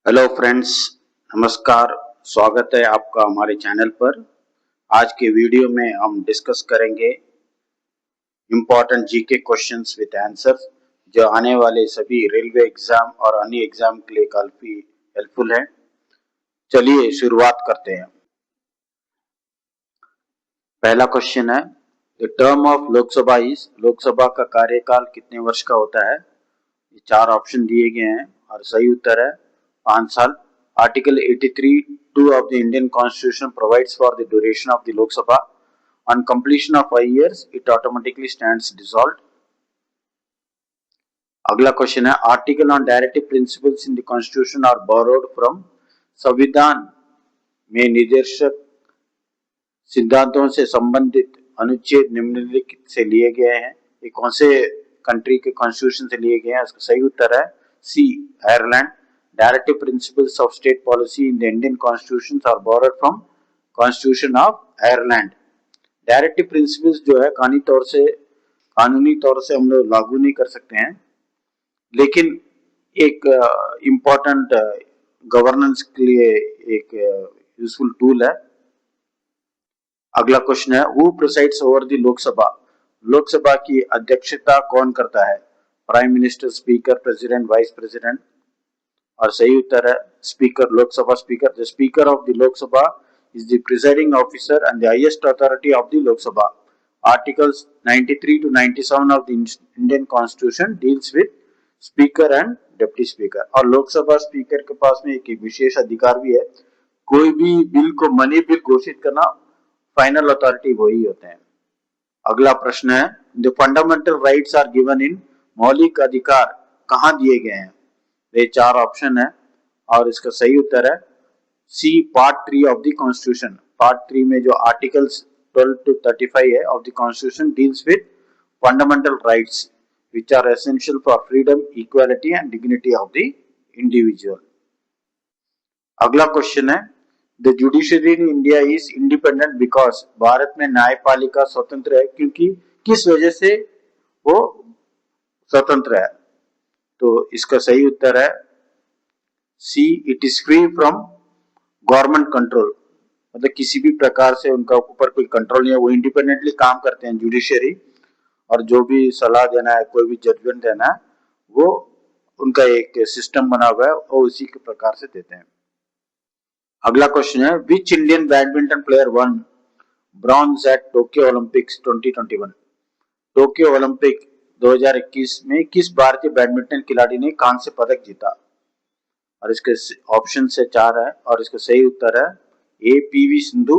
Hello friends, नमस्कार। स्वागत है आपका हमारे चैनल पर। आज के वीडियो में हम डिस्कस करेंगे important GK questions with answers जो आने वाले सभी रेलवे एग्जाम और अन्य एग्जाम के लिए काफी हेल्पफुल है। चलिए शुरुआत करते हैं। पहला क्वेश्चन है, the term of Lok Sabha is, Lok Sabha का कार्यकाल कितने वर्ष का होता है? ये चार ऑप्शन दिए गए हैं और सही उत्तर है 5 साल। Article 83(2) of the Indian Constitution provides for the duration of the Lok Sabha. On completion of 5 years, it automatically stands dissolved. अगला क्वेश्चन है, article on directive principles in the constitution are borrowed from, संविधान में निर्देशक सिद्धांतों से संबंधित अनुच्छेद निम्नलिखित से लिए गए हैं। ये कौन से कंट्री के कॉन्स्टिट्यूशन से लिए गए हैं? इसका सही उत्तर है C, Ireland. Directive principles of state policy in the Indian constitution are borrowed from constitution of Ireland. Directive principles जो है कानूनी तौर से हम लोग लागू नहीं कर सकते हैं, लेकिन एक इम्पोर्टेंट गवर्नेंस के लिए एक यूजफुल टूल है। अगला क्वेश्चन है, who presides over the Lok Sabha? Lok Sabha की अध्यक्षता कौन करता है? Prime minister, speaker, president, vice president? और सही उत्तर है speaker, Lok Sabha speaker. The speaker of the Lok Sabha is the presiding officer and the highest authority of the Lok Sabha. Articles 93 to 97 of the Indian constitution deals with speaker and deputy speaker. और Lok Sabha speaker के पास में एक विशेष अधिकार भी है, कोई भी बिल को मनी बिल घोषित करना फाइनल अथॉरिटी वही होते हैं। अगला प्रश्न है, the fundamental rights are given in, मौलिक अधिकार कहां दिए गए हैं? ये चार ऑप्शन है और इसका सही उत्तर है C, part 3 of the constitution. Part 3 में जो आर्टिकल्स 12 to 35 है of the constitution deals with fundamental rights which are essential for freedom, equality and dignity of the individual. अगला क्वेश्चन है, the judiciary in India is independent because, Bharat में न्यायपालिका स्वतंत्र है क्योंकि किस वजह से वो स्वतंत्र है? तो इसका सही उत्तर है C, it is free from government control. मतलब किसी भी प्रकार से उनका ऊपर कोई कंट्रोल नहीं है, वो इंडिपेंडेंटली काम करते हैं जुडिशरी, और जो भी सलाह देना है, कोई भी जजमेंट देना है, वो उनका एक सिस्टम बना हुआ है और उसी के प्रकार से देते हैं। अगला क्वेश्चन है, which Indian badminton player one bronze eight Tokyo Olympics 2021? Tokyo Olympic 2021 में किस भारतीय बैडमिंटन खिलाड़ी ने कांस्य पदक जीता? और इसके ऑप्शन से चार है और इसका सही उत्तर है ए, पीवी सिंधु।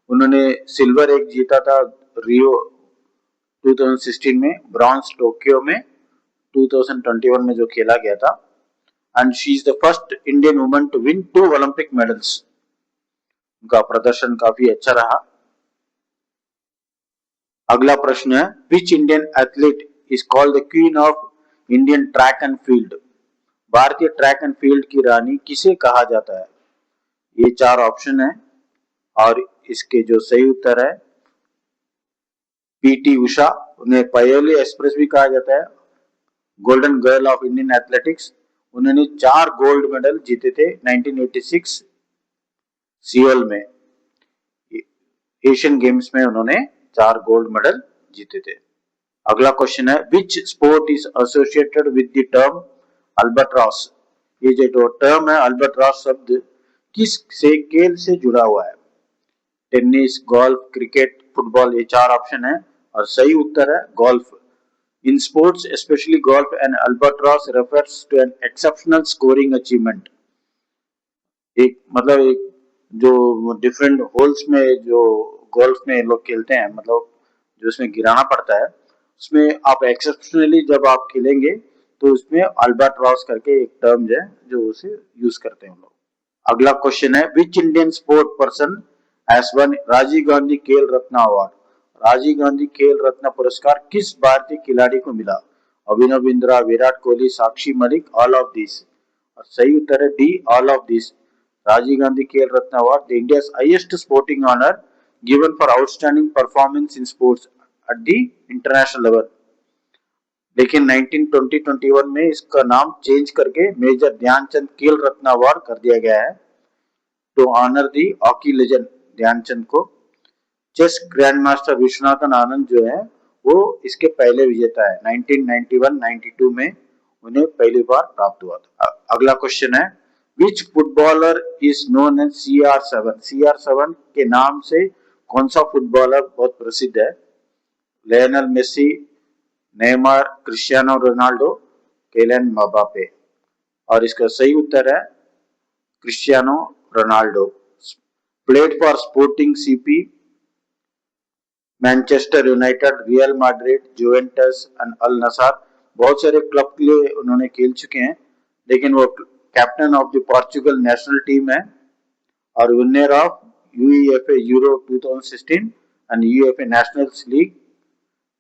उन्होंने सिल्वर एक जीता था रियो 2016 में, ब्रॉन्ज टोक्यो में 2021 में जो खेला गया था, and she is the first Indian woman to win 2 Olympic medals. उनका प्रदर्शन काफी अच्छा रहा। अगला प्रश्न है, which Indian athlete is called the queen of Indian track and field? भारतीय ट्रैक एंड फील्ड की रानी किसे कहा जाता है? ये चार ऑप्शन है और इसके जो सही उत्तर है पीटी उषा। उन्हें पायोली एक्सप्रेस भी कहा जाता है, golden girl of Indian athletics. उन्होंने 4 गोल्ड मेडल जीते थे 1986 सियोल में, एशियन गेम्स में उन्होंने 4 गोल्ड मेडल जीते थे। अगला क्वेश्चन है, which sport is associated with the term albatross? ये जो टर्म है अल्बाट्रॉस शब्द किस से खेल से जुड़ा हुआ है? Tennis, golf, cricket, football? ये चार ऑप्शन है और सही उत्तर है golf. In sports, especially golf, an albatross refers to an exceptional scoring achievement. एक मतलब एक जो डिफरेंट होल्स में जो गोल्फ में लोग खेलते हैं, मतलब जो उसमें गिराना पड़ता है, उसमें आप एक्सेप्शनली जब आप खेलेंगे तो उसमें अल्बाट्रॉस करके एक टर्म है जो उसे यूज करते हैं लोग। अगला क्वेश्चन है, which Indian sport person has won Rajiv Gandhi Khel Ratna award? Rajiv Gandhi Khel रत्न पुरस्कार किस भारतीय खिलाड़ी को मिला? Abhinav Bindra, Virat Kohli, Sakshi Malik, all of this? और सही उत्तर है D, all of this. Rajiv Gandhi Khel Ratna award, the India's highest sporting honour given for outstanding performance in sports at the international level. लेकिन 1920-21 में इसका नाम चेंज करके मेजर ध्यानचंद खेल रत्न अवार्ड कर दिया गया है to honour the hockey legend Dhyan Chand को। Chess grandmaster Viswanathan Anand जो है वो इसके पहले विजेता है। 1991-92 में उन्हें पहली बार प्राप्त हुआ था। अगला क्वेश्चन है which footballer is known as CR7। CR7 के नाम से कौन सा फुटबॉलर बहुत प्रसिद्ध है? Lionel Messi, Neymar, Cristiano Ronaldo, Kylian Mbappe. और इसका सही उत्तर है Cristiano Ronaldo. Played for Sporting CP, Manchester United, Real Madrid, Juventus and Al Nassr. बहुत सारे क्लब के लिए उन्होंने खेल चुके हैं, लेकिन वो captain of the Portugal national team है और winner of UEFA euro 2016 and UEFA nationals league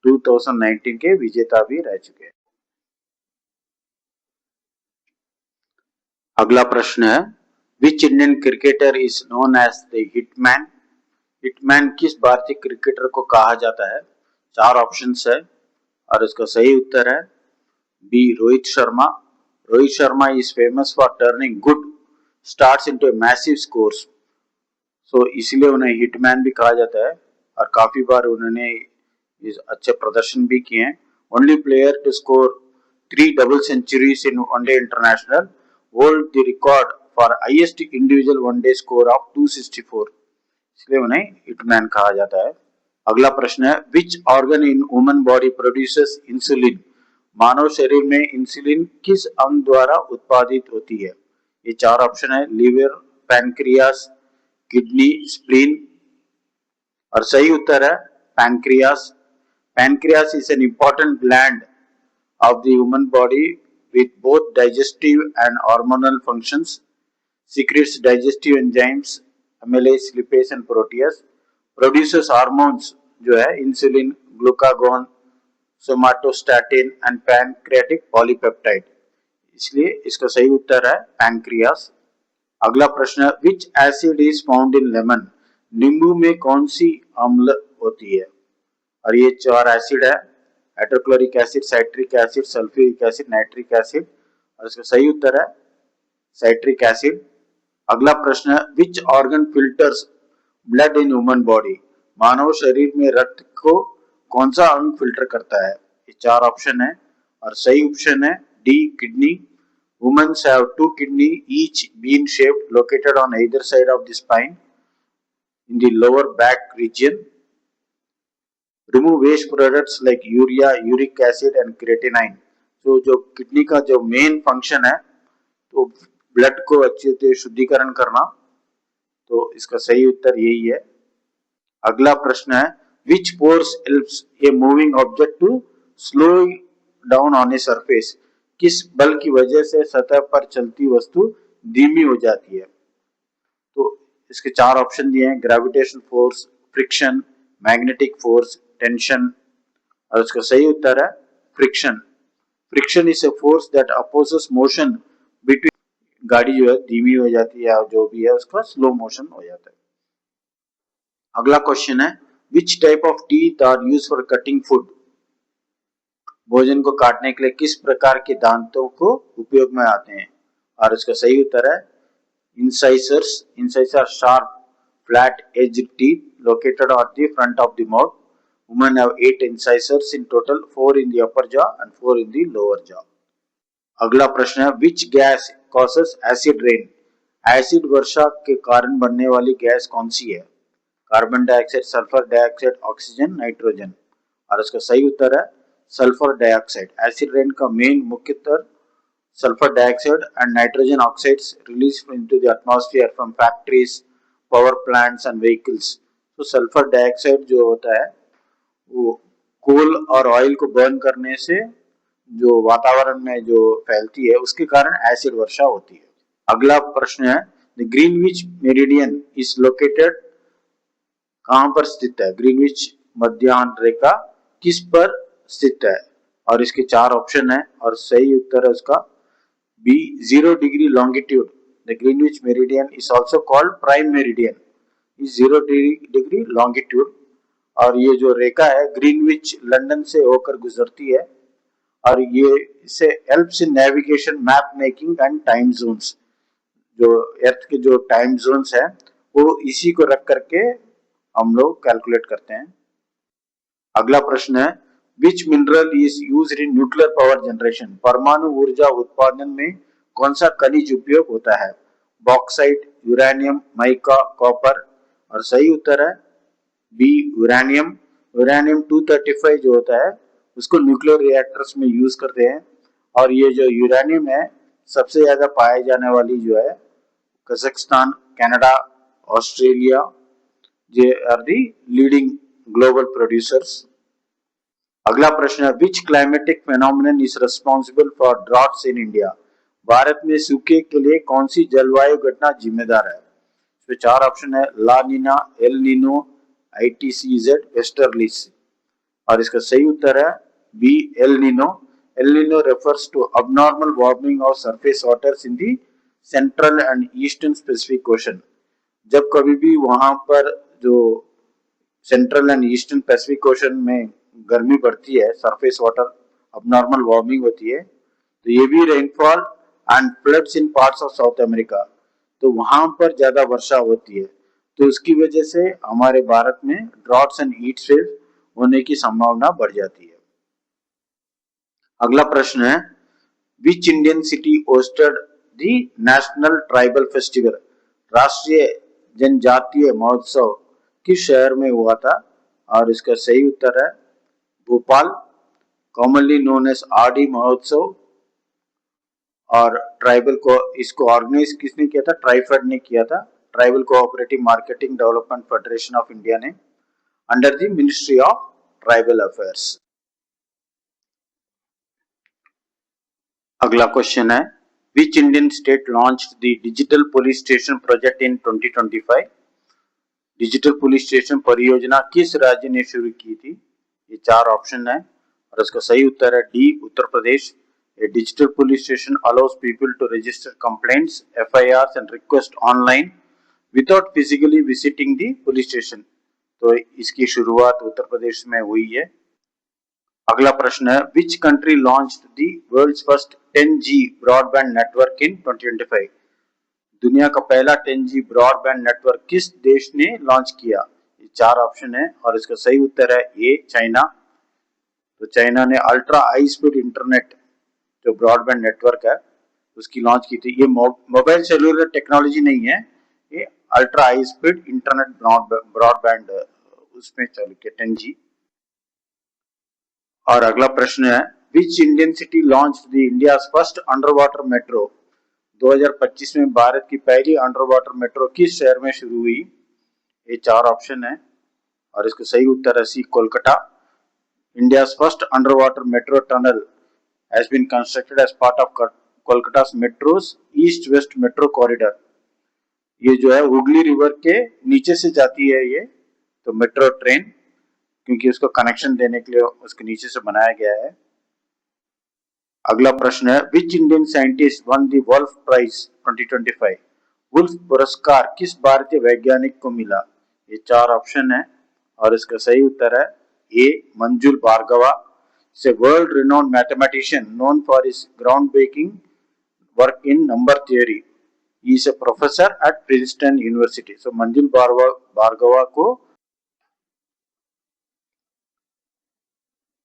2019 के विजेता भी रह चुके हैं। अगला प्रश्न है which Indian cricketer is known as the hitman. Hitman किस भारतीय क्रिकेटर को कहा जाता है? 4 ऑप्शंस है और इसका सही उत्तर है B Rohit Sharma. Rohit Sharma is famous for turning good starts into massive scores, so इसलिए उन्हें हिटमैन भी कहा जाता है और काफी बार उन्होंने अच्छे प्रदर्शन भी किए हैं। Only player to score 3 double centuries in one day international hold the record for highest individual one day score of 264, इसलिए उन्हें हिटमैन कहा जाता है। अगला प्रश्न है which organ in woman body produces insulin. मानव शरीर में इंसुलिन किस अंग द्वारा उत्पादित होती है? ये 4 ऑप्शन है लीवर, पैनक्रियास, किडनी, स्प्लीन। और सही उत्तर है pancreas. Pancreas is an important gland of the human body with both digestive and hormonal functions. Secretes digestive enzymes, amylase, lipase and protease. Produces hormones जो है insulin, glucagon, somatostatin and pancreatic polypeptide, इसलिए इसका सही उत्तर है pancreas. अगला प्रश्न है विच acid is found in lemon. नींबू में कौन सी अम्ल होती है? और ये 4 एसिड है hydrochloric acid, citric acid, sulphuric acid, nitric acid, और इसका सही उत्तर है साइट्रिक एसिड। अगला प्रश्न है which organ filters blood in human body. मानव शरीर में रक्त को कौन सा अंग फिल्टर करता है? ये 4 ऑप्शन है और सही ऑप्शन है D kidney. Women have 2 kidney, each bean shaped, located on either side of the spine in the lower back region. Remove waste products like urea, uric acid and creatinine. तो जो kidney का जो main function है तो blood को अच्छे से शुद्धिकरण करना, तो इसका सही उत्तर यही है। अगला प्रश्न है which force helps a moving object to slow down on a surface। किस बल की वजह से सतह पर चलती वस्तु धीमी हो जाती है? तो इसके 4 ऑप्शन दिए हैं gravitation force, friction, magnetic force, tension, और इसका सही उत्तर है friction. Friction is a force that opposes motion between, गाड़ी जो है धीमी हो जाती है और जो भी है उसका स्लो मोशन हो जाता है। अगला क्वेश्चन है which type of teeth are used for cutting food. भोजन को काटने के लिए किस प्रकार के दांतों को उपयोग में आते हैं? और इसका सही उत्तर है incisors. Incisors are sharp flat edged teeth located at the front of the mouth. Women have 8 incisors in total, 4 in the upper jaw and 4 in the lower jaw. अगला प्रश्न है which gas causes acid rain। Acid वर्षा के कारण बनने वाली gas कौन सी है? Carbon dioxide, sulphur dioxide, oxygen, nitrogen, और इसका सही उत्तर है सल्फर डाइऑक्साइड। एसिड रेन का मेन मुख्यतः sulphur dioxide and nitrogen oxides release into the atmosphere from factories, power plants and vehicles. तो सल्फर डाइऑक्साइड जो होता है वो कोल और ऑयल को बर्न करने से जो वातावरण में जो फैलती है उसके कारण एसिड वर्षा होती है। अगला प्रश्न है the Greenwich meridian is located, कहां पर स्थित है? ग्रीनविच मध्याह्न रेखा किस पर स्थित है? और इसके 4 ऑप्शन है और सही उत्तर है उसका B 0 degree longitude. The Greenwich meridian is also called prime meridian is 0 degree longitude. और ये जो रेखा है ग्रीनविच लंदन से होकर गुजरती है और ये इससे helps in navigation, map making and time zones. जो अर्थ के जो टाइम जोन्स है वो इसी को रख करके हम लोग कैलकुलेट करते हैं। अगला प्रश्न है विच mineral is used in nuclear power generation. परमाणु ऊर्जा उत्पादन में कौन सा खनिज उपयोग होता है? Bauxite, uranium, mica, copper. और सही उत्तर है बी यूरेनियम। यूरेनियम 235 जो होता है उसको न्यूक्लियर रिएक्टर्स में यूज करते हैं। और ये जो यूरेनियम है सबसे ज्यादा पाए जाने वाली जो है कजाकिस्तान, कनाडा, ऑस्ट्रेलिया, ये are the leading global producers. अगला प्रश्न है which climatic phenomenon is responsible for droughts in India. भारत में सूखे के लिए कौन सी जलवायु घटना जिम्मेदार है? इसमें चार ऑप्शन है La Nina, El Nino, ITCZ, westerlies. और इसका सही उत्तर है B El Nino. El Nino refers to abnormal warming of surface waters in the central and eastern Pacific Ocean। जब कभी भी वहां पर जो central and eastern Pacific ocean में गर्मी बढ़ती है, सरफेस वाटर abnormal वार्मिंग होती है, तो ये भी rainfall and floods in parts of south America, तो वहां पर ज्यादा वर्षा होती है, तो उसकी वजह से हमारे भारत में ड्रॉट्स एंड हीट वेव होने की संभावना बढ़ जाती है। अगला प्रश्न है which Indian city hosted the national tribal festival. राष्ट्रीय जनजातीय महोत्सव किस शहर में हुआ था? और इसका सही उत्तर है भोपाल, कॉमनली नोन एज आरडी महोत्सव। और ट्राइबल को इसको ऑर्गेनाइज किसने किया था? ट्राइफेड ने किया था, tribal cooperative marketing development federation of India ने, under the ministry of tribal affairs. अगला क्वेश्चन है which Indian state launched the digital police station project in 2025। Digital police station परियोजना किस राज्य ने शुरू की थी? ये चार ऑप्शन है और इसका सही उत्तर है D Uttar Pradesh. A digital police station allows people to register complaints, FIRs and request online without physically visiting the police station। तो इसकी शुरुआत उत्तर प्रदेश में हुई है। अगला प्रश्न है which country launched the world's first 10G broadband network in 2025। दुनिया का पहला 10G ब्रॉडबैंड नेटवर्क किस देश ने लॉन्च किया? ये चार ऑप्शन है और इसका सही उत्तर है ए चाइना। तो चाइना ने अल्ट्रा हाई स्पीड इंटरनेट जो ब्रॉडबैंड नेटवर्क है उसकी लॉन्च की थी। ये मोबाइल सेलुलर टेक्नोलॉजी नहीं है, ये ultra high speed internet broadband उसमें चालू किया 10G। और अगला प्रश्न है which Indian city launch the India first under water metro. 2025 में भारत की पहली अंडर वाटर मेट्रो किस शहर में शुरू हुई? ये चार ऑप्शन है और इसका सही उत्तर है C Kolkata. India first under water metro tunnel has been constructed as part of Kolkata's metro's east-west metro corridor। ये जो है हुगली रिवर के नीचे से जाती है ये तो मेट्रो ट्रेन, क्योंकि उसको कनेक्शन देने के लिए उसके नीचे से बनाया गया है। अगला प्रश्न है which Indian scientist won the Wolf Prize 2025। Wolf पुरस्कार किस भारतीय वैज्ञानिक को मिला? ये चार ऑप्शन है और इसका सही उत्तर है ए मंजुल Bhargava. is a world-renowned mathematician known for his groundbreaking work in number theory। He is a professor at Princeton University। So मंजुल भार्गवा को।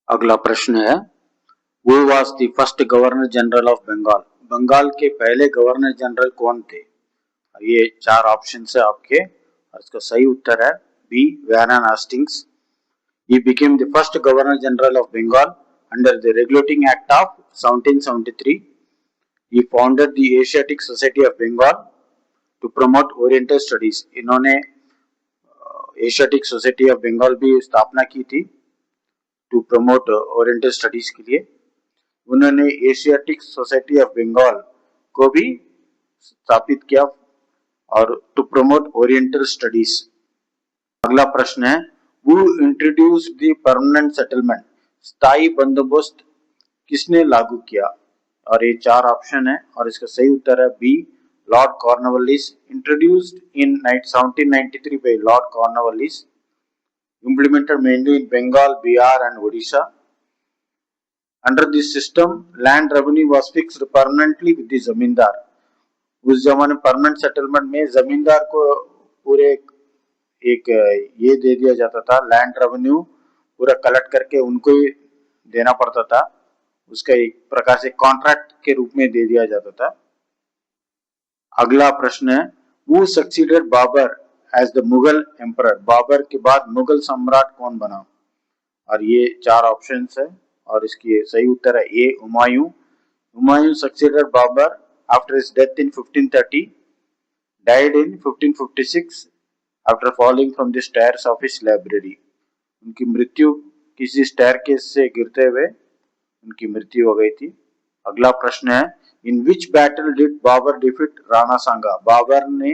अगला प्रश्न है Who was the first Governor General of Bengal। Bengal के पहले गवर्नर जनरल कौन थे? ये चार ऑप्शन है आपके और इसका सही उत्तर है B Warren Hastings. He became the first Governor General of Bengal under the Regulating Act of 1773। He founded the Asiatic Society of Bengal to promote Oriental studies। इन्होंने एशियाटिक सोसाइटी ऑफ बंगाल भी स्थापना की थी टू प्रमोट ओरिएंटल स्टडीज के लिए। उन्होंने Asiatic society of Bengal को भी स्थापित किया और टू प्रमोट ओरिएंटल स्टडीज। अगला प्रश्न है Who introduced the permanent settlement। स्थायी बंदोबस्त किसने लागू किया? और ये चार ऑप्शन है और इसका सही उत्तर है B Lord Cornwallis. Introduced in 1793 by Lord Cornwallis, implemented mainly in Bengal, Bihar and Odisha। Under this system land revenue was fixed permanently with the zamindar. उस जमाने परमानेंट सेटलमेंट में जमींदार को पूरे एक ये दे दिया जाता था, लैंड रेवेन्यू पूरा कलेक्ट करके उनको ही देना पड़ता था, उसका एक प्रकार से कॉन्ट्रैक्ट के रूप में दे दिया जाता था। अगला प्रश्न है, who succeeded Babur as the Mughal emperor? Babur के बाद मुगल सम्राट कौन बना? और ये 4 ऑप्शंस है और इसकी सही उत्तर है A Humayun. Humayun succeeded Babur after his death in 1530, died in 1556 after falling from the stairs of his library। उनकी मृत्यु किसी स्टेयरकेस से गिरते हुए उनकी मृत्यु हो गई थी। अगला प्रश्न है, in which battle did Babur defeat Rana Sanga? Babur ने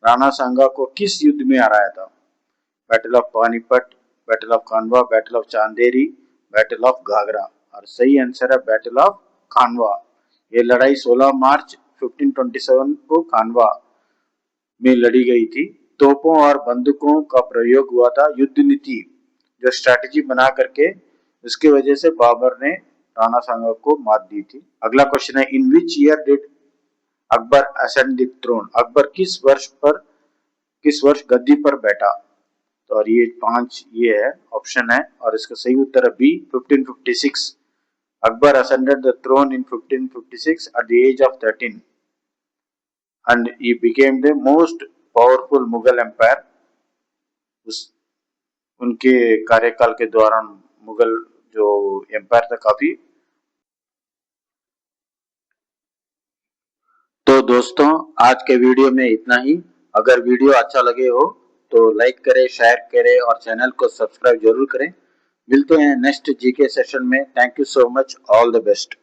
राणा सांगा को किस युद्ध में हराया था? Battle of Panipat, battle of Khanwa, battle of Chanderi, battle of Ghaghra. और सही आंसर है बैटल ऑफ खानवा। ये लड़ाई 16 मार्च 1527 को खानवा में लड़ी गई थी। तोपों और बंदूकों का प्रयोग हुआ था। युद्ध नीति जो स्ट्रैटेजी बना करके उसकी वजह से बाबर ने राणा सांगा को मात दी थी। अगला क्वेश्चन है, in which year did Akbar ascend the throne? Akbar किस वर्ष गद्दी पर बैठा? तो और ये 5 ये है ऑप्शन है और इसका सही उत्तर है B 1556। Akbar ascended the throne in 1556 at the age of 13 and he became the most powerful Mughal empire. उनके कार्यकाल के दौरान मुगल जो एम्पायर था काफी। तो दोस्तों आज के वीडियो में इतना ही। अगर वीडियो अच्छा लगे हो तो लाइक करें, शेयर करें और चैनल को सब्सक्राइब जरूर करें। मिलते हैं नेक्स्ट जीके सेशन में। Thank you so much, all the best.